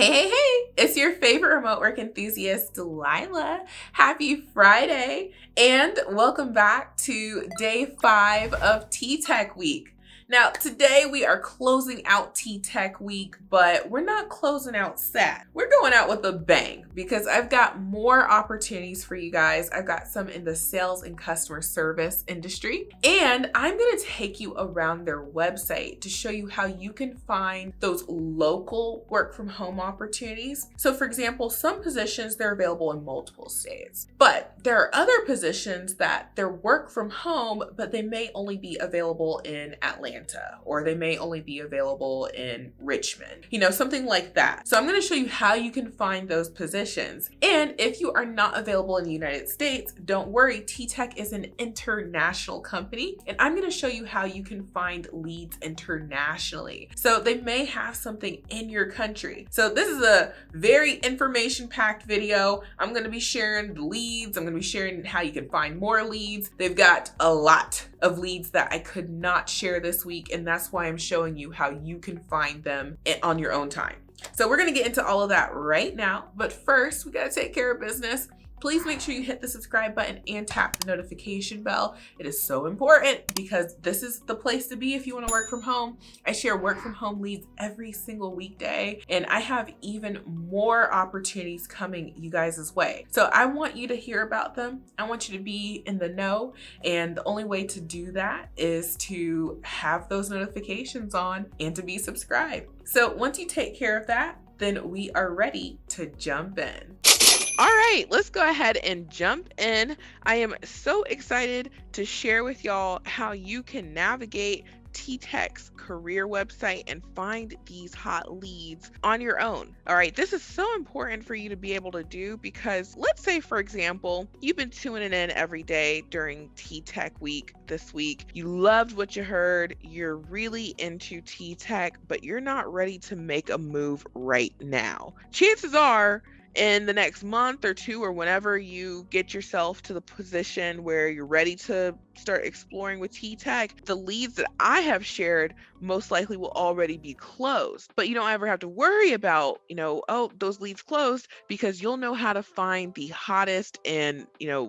Hey, it's your favorite remote work enthusiast, Delilah. Happy Friday, and welcome back to day 5 of TTEC week. Now, today we are closing out TTEC week, but we're not closing out sad. We're going out with a bang because I've got more opportunities for you guys. I've got some in the sales and customer service industry, and I'm going to take you around their website to show you how you can find those local work from home opportunities. So for example, some positions, they're available in multiple states, but there are other positions that they're work from home, but they may only be available in Atlanta, or they may only be available in Richmond, something like that. So I'm going to show you how you can find those positions. And if you are not available in the United States, don't worry, TTEC is an international company, and I'm going to show you how you can find leads internationally. So they may have something in your country. So this is a very information-packed video. I'm going to be sharing the leads. I'm going to be sharing how you can find more leads. They've got a lot of leads that I could not share this week, and that's why I'm showing you how you can find them on your own time. So we're going to get into all of that right now, but first we got to take care of business. Please make sure you hit the subscribe button and tap the notification bell. It is so important because this is the place to be if you want to work from home. I share work from home leads every single weekday, and I have even more opportunities coming you guys' way. So I want you to hear about them. I want you to be in the know, and the only way to do that is to have those notifications on and to be subscribed. So once you take care of that, then we are ready to jump in. All right, let's go ahead and jump in. I am so excited to share with y'all how you can navigate TTEC's career website and find these hot leads on your own. All right, this is so important for you to be able to do because let's say, for example, you've been tuning in every day during TTEC week this week. You loved what you heard. You're really into TTEC, but you're not ready to make a move right now. Chances are, in the next month or two, or whenever you get yourself to the position where you're ready to start exploring with TTEC, the leads that I have shared most likely will already be closed. But you don't ever have to worry about, oh, those leads closed, because you'll know how to find the hottest and,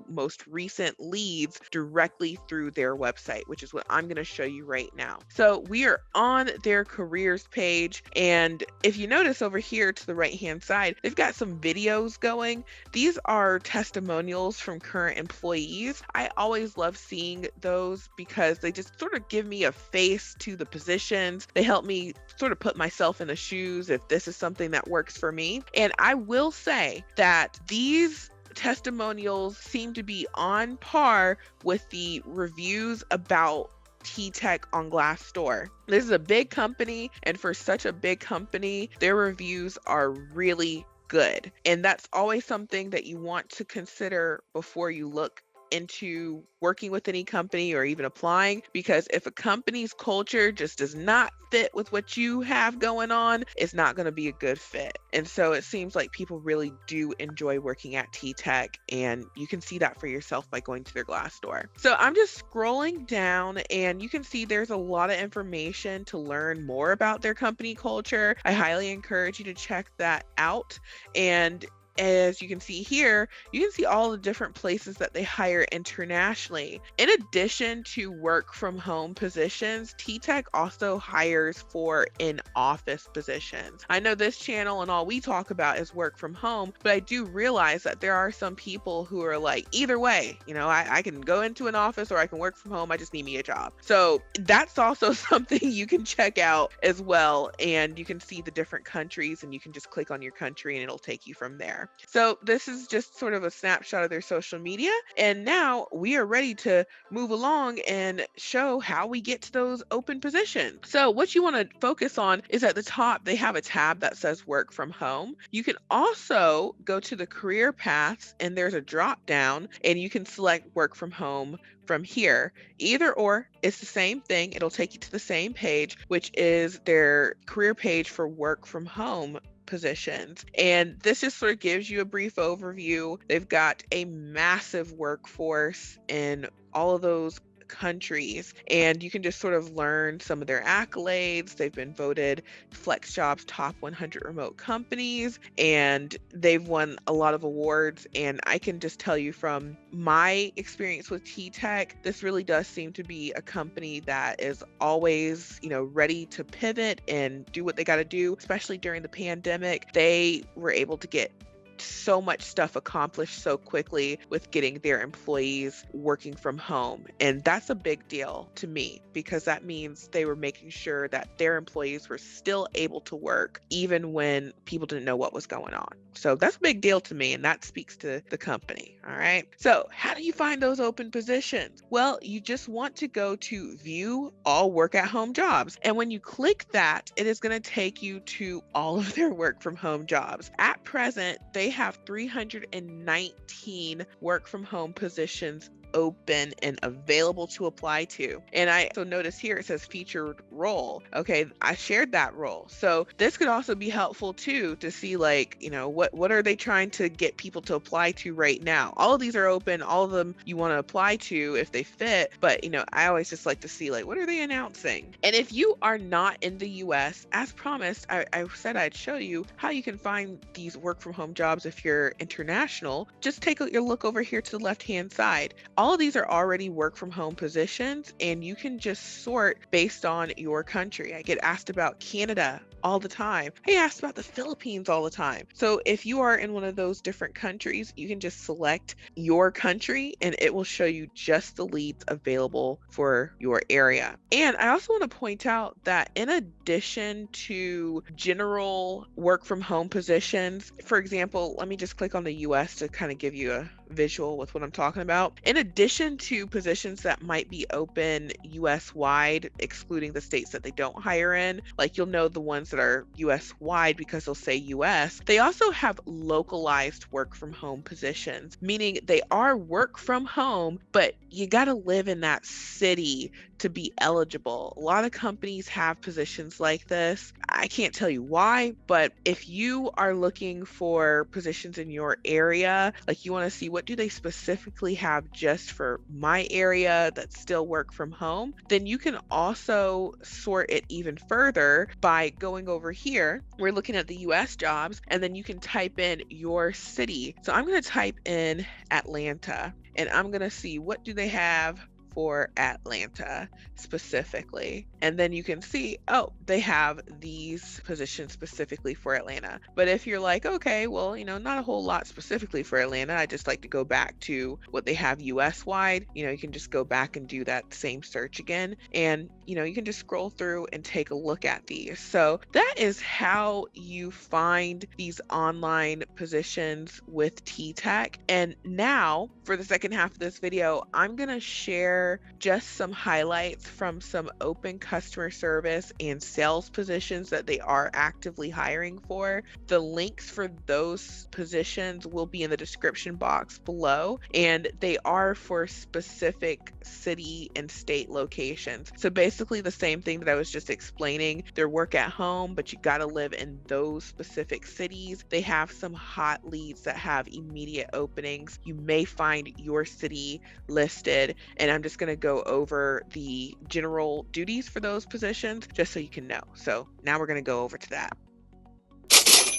most recent leads directly through their website, which is what I'm going to show you right now. So we are on their careers page. And if you notice over here to the right-hand side, they've got some videos going. These are testimonials from current employees. I always love seeing those because they just sort of give me a face to the positions. They help me sort of put myself in the shoes if this is something that works for me. And I will say that these testimonials seem to be on par with the reviews about TTEC on Glassdoor. This is a big company, and for such a big company, their reviews are really good. And that's always something that you want to consider before you look into working with any company or even applying, because if a company's culture just does not fit with what you have going on, it's not going to be a good fit. And so it seems like people really do enjoy working at TTEC, and you can see that for yourself by going to their Glassdoor. So I'm just scrolling down, and you can see there's a lot of information to learn more about their company culture. I highly encourage you to check that out. And as you can see here, you can see all the different places that they hire internationally. In addition to work from home positions, TTEC also hires for in-office positions. I know this channel and all we talk about is work from home, but I do realize that there are some people who are like, either way, I can go into an office or I can work from home. I just need me a job. So that's also something you can check out as well. And you can see the different countries, and you can just click on your country and it'll take you from there. So this is just sort of a snapshot of their social media. And now we are ready to move along and show how we get to those open positions. So what you want to focus on is at the top, they have a tab that says work from home. You can also go to the career paths, and there's a drop down, and you can select work from home from here. Either or, it's the same thing. It'll take you to the same page, which is their career page for work from home positions. And this just sort of gives you a brief overview. They've got a massive workforce in all of those countries, and you can just sort of learn some of their accolades. They've been voted FlexJobs top 100 remote companies, and they've won a lot of awards. And I can just tell you from my experience with TTEC, this really does seem to be a company that is always, ready to pivot and do what they got to do, especially during the pandemic. They were able to get so much stuff accomplished so quickly with getting their employees working from home. And that's a big deal to me, because that means they were making sure that their employees were still able to work even when people didn't know what was going on. So that's a big deal to me, and that speaks to the company. All right. So how do you find those open positions? Well, you just want to go to view all work at home jobs. And when you click that, it is going to take you to all of their work from home jobs. At present, they have 319 work from home positions open and available to apply to. And I also notice here it says featured role. Okay, I shared that role. So this could also be helpful too, to see what are they trying to get people to apply to right now. All of these are open, all of them you want to apply to if they fit, but I always just like to see what are they announcing. And if you are not in the US, as promised, I said I'd show you how you can find these work from home jobs if you're international. Just take a look over here to the left hand side. All of these are already work from home positions, and you can just sort based on your country. I get asked about Canada all the time. I get asked about the Philippines all the time. So if you are in one of those different countries, you can just select your country and it will show you just the leads available for your area. And I also want to point out that in addition to general work from home positions, for example, let me just click on the US to kind of give you a visual with what I'm talking about. In addition to positions that might be open US wide, excluding the states that they don't hire in, you'll know the ones that are US wide because they'll say US, they also have localized work from home positions, meaning they are work from home, but you got to live in that city to be eligible. A lot of companies have positions like this. I can't tell you why, but if you are looking for positions in your area, you want to see what do they specifically have just for my area that still work from home, then you can also sort it even further by going over here. We're looking at the US jobs, and then you can type in your city. So I'm going to type in Atlanta, and I'm going to see what do they have for Atlanta specifically. And then you can see, oh, they have these positions specifically for Atlanta. But if you're like, okay, well, not a whole lot specifically for Atlanta, I just like to go back to what they have US wide, you can just go back and do that same search again. And, you can just scroll through and take a look at these. So that is how you find these online positions with TTEC. And now for the second half of this video, I'm going to share just some highlights from some open customer service and sales positions that they are actively hiring for. The links for those positions will be in the description box below, and they are for specific city and state locations. So basically the same thing that I was just explaining. They're work at home, but you got to live in those specific cities. They have some hot leads that have immediate openings. You may find your city listed, and I'm just going to go over the general duties for those positions just so you can know. So now we're going to go over to that.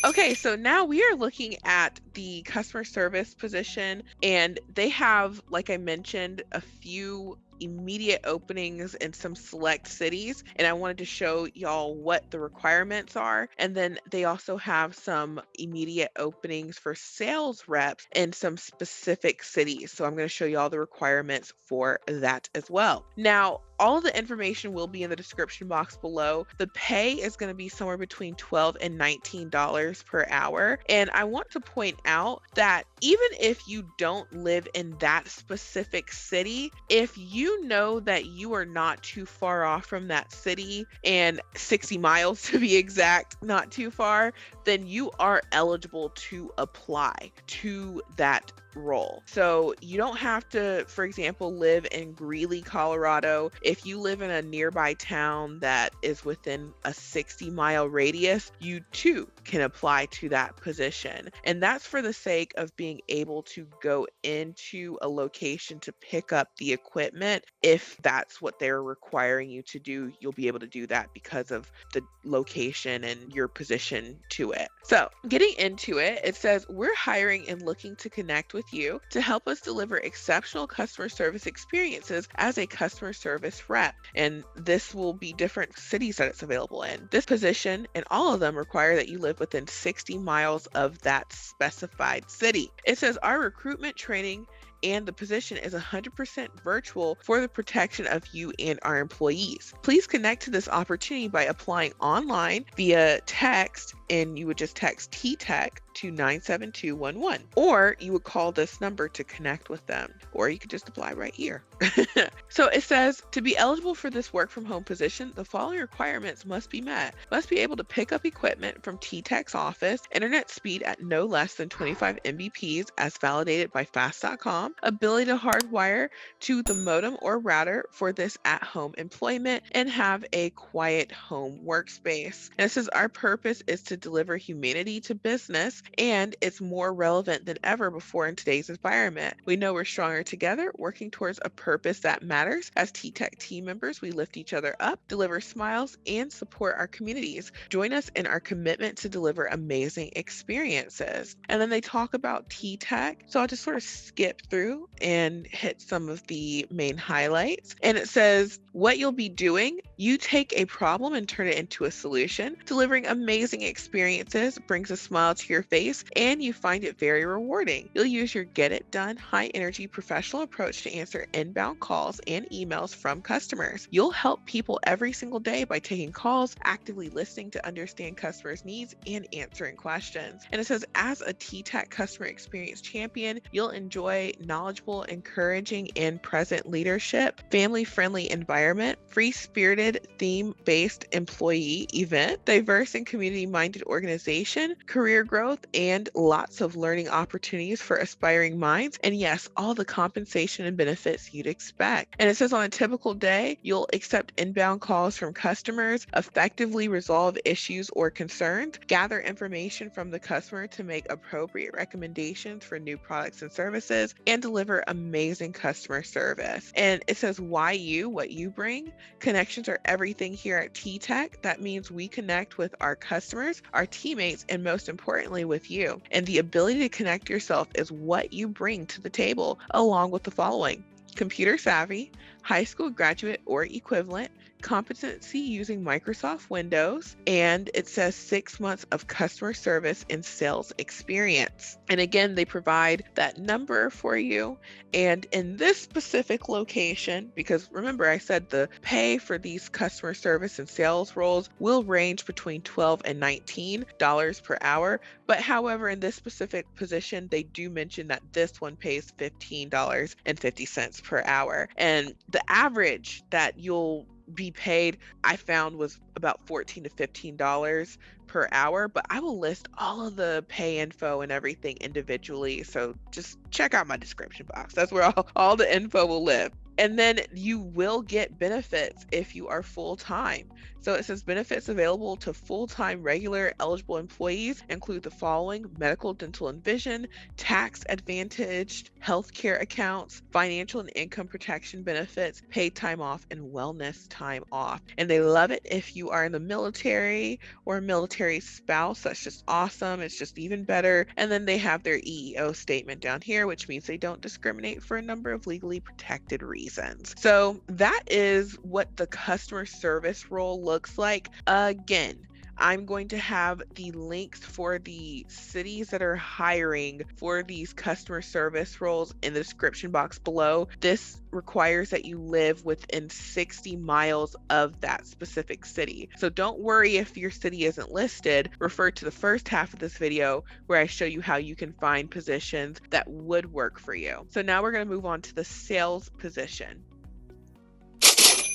Okay, so now we are looking at the customer service position, and they have, like I mentioned, a few immediate openings in some select cities, and I wanted to show y'all what the requirements are. And then they also have some immediate openings for sales reps in some specific cities, so I'm going to show y'all the requirements for that as well. Now, all of the information will be in the description box below. The pay is going to be somewhere between $12 and $19 per hour. And I want to point out that even if you don't live in that specific city, if you know that you are not too far off from that city, and 60 miles to be exact, not too far, then you are eligible to apply to that role. So you don't have to, for example, live in Greeley, Colorado. If you live in a nearby town that is within a 60-mile radius, you too can apply to that position. And that's for the sake of being able to go into a location to pick up the equipment. If that's what they're requiring you to do, you'll be able to do that because of the location and your position to it. So getting into it, it says, we're hiring and looking to connect with you to help us deliver exceptional customer service experiences as a customer service rep. And this will be different cities that it's available in. This position and all of them require that you live within 60 miles of that specified city. It says our recruitment training and the position is 100% virtual for the protection of you and our employees. Please connect to this opportunity by applying online via text, and you would just text TTEC to 97211, or you would call this number to connect with them, or you could just apply right here. So it says, to be eligible for this work from home position, the following requirements must be met. Must be able to pick up equipment from TTEC's office, internet speed at no less than 25 Mbps as validated by fast.com, ability to hardwire to the modem or router for this at-home employment, and have a quiet home workspace. And it says our purpose is to deliver humanity to business, and it's more relevant than ever before in today's environment. We know we're stronger together, working towards a purpose that matters. As TTEC team members, we lift each other up, deliver smiles, and support our communities. Join us in our commitment to deliver amazing experiences. And then they talk about TTEC, so I'll just sort of skip through and hit some of the main highlights. And it says, what you'll be doing, you take a problem and turn it into a solution. Delivering amazing experiences brings a smile to your face, and you find it very rewarding. You'll use your get it done, high energy professional approach to answer inbound calls and emails from customers. You'll help people every single day by taking calls, actively listening to understand customers' needs, and answering questions. And it says, as a TTEC customer experience champion, you'll enjoy knowledgeable, encouraging, and present leadership, family-friendly environment, free-spirited, theme-based employee event, diverse and community-minded organization, career growth, and lots of learning opportunities for aspiring minds, and yes, all the compensation and benefits you'd expect. And it says on a typical day, you'll accept inbound calls from customers, effectively resolve issues or concerns, gather information from the customer to make appropriate recommendations for new products and services, and deliver amazing customer service. And it says why you, what you bring. Connections are everything here at TTEC. That means we connect with our customers, our teammates, and most importantly with you. And the ability to connect yourself is what you bring to the table, along with the following: computer savvy, high school graduate or equivalent, competency using Microsoft Windows, and it says 6 months of customer service and sales experience. And again, they provide that number for you. And in this specific location, because remember I said the pay for these customer service and sales roles will range between $12 and $19 per hour. But however, in this specific position, they do mention that this one pays $15.50 per hour. And the average that you'll be paid, I found, was about $14 to $15 per hour, but I will list all of the pay info and everything individually. So just check out my description box. That's where all the info will live. And then you will get benefits if you are full-time. So it says benefits available to full-time regular eligible employees include the following: medical, dental, and vision, tax advantaged healthcare accounts, financial and income protection benefits, paid time off, and wellness time off. And they love it if you are in the military or a military spouse. That's just awesome. It's just even better. And then they have their EEO statement down here, which means they don't discriminate for a number of legally protected reasons. So that is what the customer service role looks like. Again, I'm going to have the links for the cities that are hiring for these customer service roles in the description box below. This requires that you live within 60 miles of that specific city. So don't worry if your city isn't listed. Refer to the first half of this video where I show you how you can find positions that would work for you. So now we're going to move on to the sales position.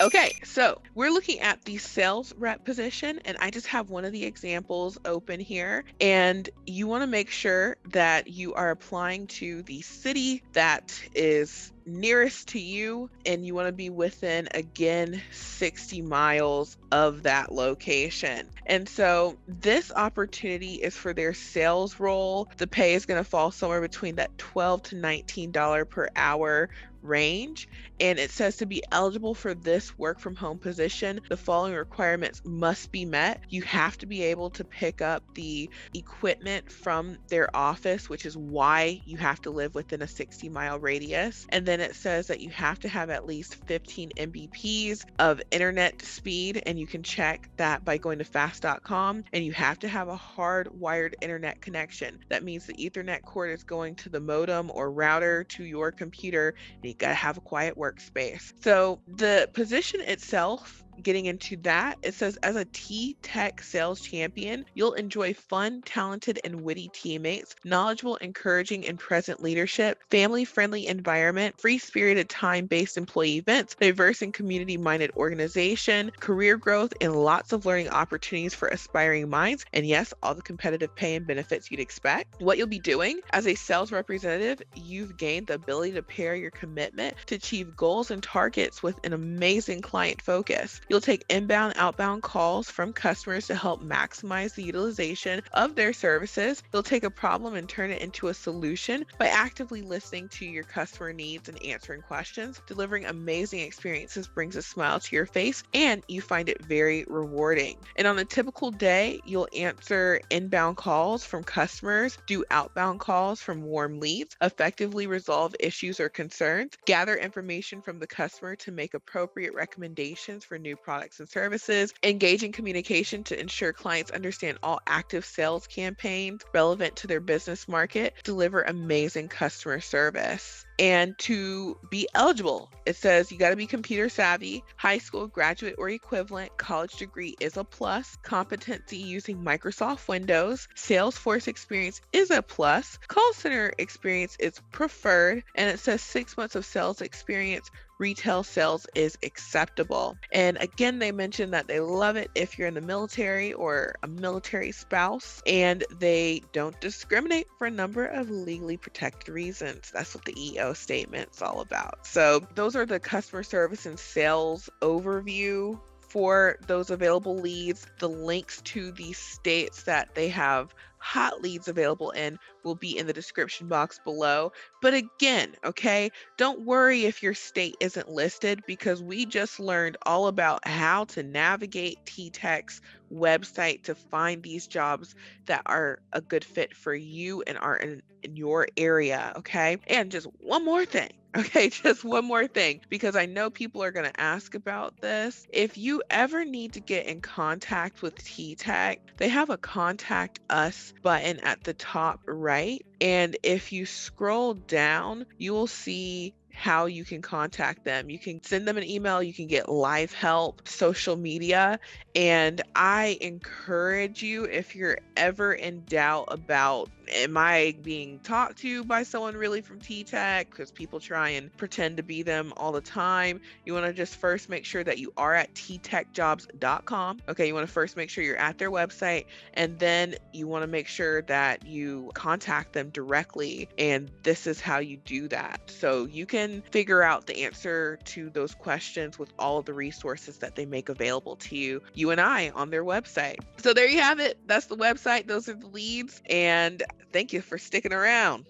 Okay, so we're looking at the sales rep position, and I just have one of the examples open here. And you want to make sure that you are applying to the city that is nearest to you, and you want to be within, again, 60 miles of that location. And so this opportunity is for their sales role. The pay is going to fall somewhere between that $12 to $19 per hour range. And it says to be eligible for this work from home position, the following requirements must be met. You have to be able to pick up the equipment from their office, which is why you have to live within a 60-mile radius. And then it says that you have to have at least 15 Mbps of internet speed, and you can check that by going to fast.com. And you have to have a hardwired internet connection. That means the Ethernet cord is going to the modem or router to your computer, and you got to have a quiet workspace. So the position itself, getting into that, it says as a TTEC sales champion, you'll enjoy fun, talented, and witty teammates, knowledgeable, encouraging, and present leadership, family-friendly environment, free-spirited, time-based employee events, diverse and community-minded organization, career growth, and lots of learning opportunities for aspiring minds, and yes, all the competitive pay and benefits you'd expect. What you'll be doing as a sales representative, you've gained the ability to pair your commitment to achieve goals and targets with an amazing client focus. You'll take inbound, outbound calls from customers to help maximize the utilization of their services. You'll take a problem and turn it into a solution by actively listening to your customer needs and answering questions. Delivering amazing experiences brings a smile to your face, and you find it very rewarding. And on a typical day, you'll answer inbound calls from customers, do outbound calls from warm leads, effectively resolve issues or concerns, gather information from the customer to make appropriate recommendations for new products and services, engage in communication to ensure clients understand all active sales campaigns relevant to their business market, deliver amazing customer service. And to be eligible, it says you got to be computer savvy, high school, graduate, or equivalent, college degree is a plus, competency using Microsoft Windows, Salesforce experience is a plus, call center experience is preferred, and it says 6 months of sales experience, retail sales is acceptable. And again, they mentioned that they love it if you're in the military or a military spouse, and they don't discriminate for a number of legally protected reasons. That's what the EO statement's all about. So those are the customer service and sales overview for those available leads. The links to the states that they have hot leads available in will be in the description box below. But again, okay, don't worry if your state isn't listed, because we just learned all about how to navigate TTEC's website to find these jobs that are a good fit for you and are in your area, okay? And just one more thing. Okay, just one more thing, because I know people are going to ask about this. If you ever need to get in contact with TTEC, they have a contact us button at the top right. And if you scroll down, you will see how you can contact them. You can send them an email, you can get live help, social media. And I encourage you, if you're ever in doubt about, am I being talked to by someone really from TTEC? Because people try and pretend to be them all the time. You want to just first make sure that you are at TTECJOBS.com. Okay, you want to first make sure you're at their website, and then you want to make sure that you contact them directly. And this is how you do that. So you can figure out the answer to those questions with all of the resources that they make available to you and I, on their website. So there you have it. That's the website. Those are the leads. And thank you for sticking around.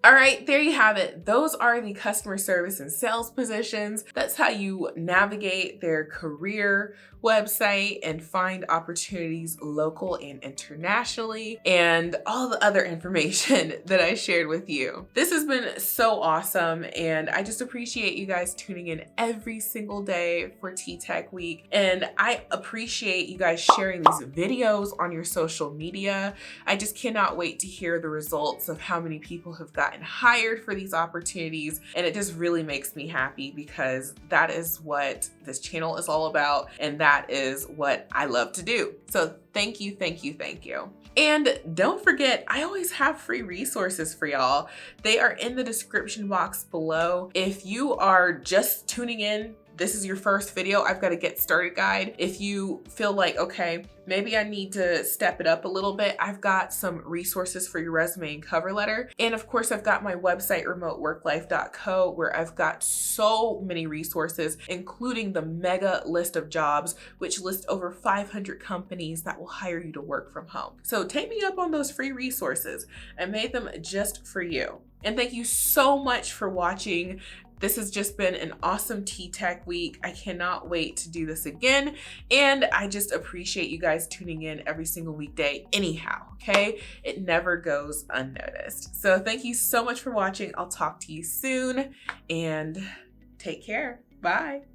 All right, there you have it. Those are the customer service and sales positions. That's how you navigate their career website and find opportunities local and internationally, and all the other information that I shared with you. This has been so awesome, and I just appreciate you guys tuning in every single day for TTEC Week. And I appreciate you guys sharing these videos on your social media. I just cannot wait to hear the results of how many people have gotten gotten hired for these opportunities. And it just really makes me happy because that is what this channel is all about. And that is what I love to do. So thank you, thank you, thank you. And don't forget, I always have free resources for y'all. They are in the description box below. If you are just tuning in, this is your first video, I've got a get started guide. If you feel like, okay, maybe I need to step it up a little bit, I've got some resources for your resume and cover letter. And of course, I've got my website, remoteworklife.co, where I've got so many resources, including the mega list of jobs, which lists over 500 companies that will hire you to work from home. So take me up on those free resources. I made them just for you. And thank you so much for watching. This has just been an awesome TTEC week. I cannot wait to do this again. And I just appreciate you guys tuning in every single weekday anyhow, okay? It never goes unnoticed. So thank you so much for watching. I'll talk to you soon and take care. Bye.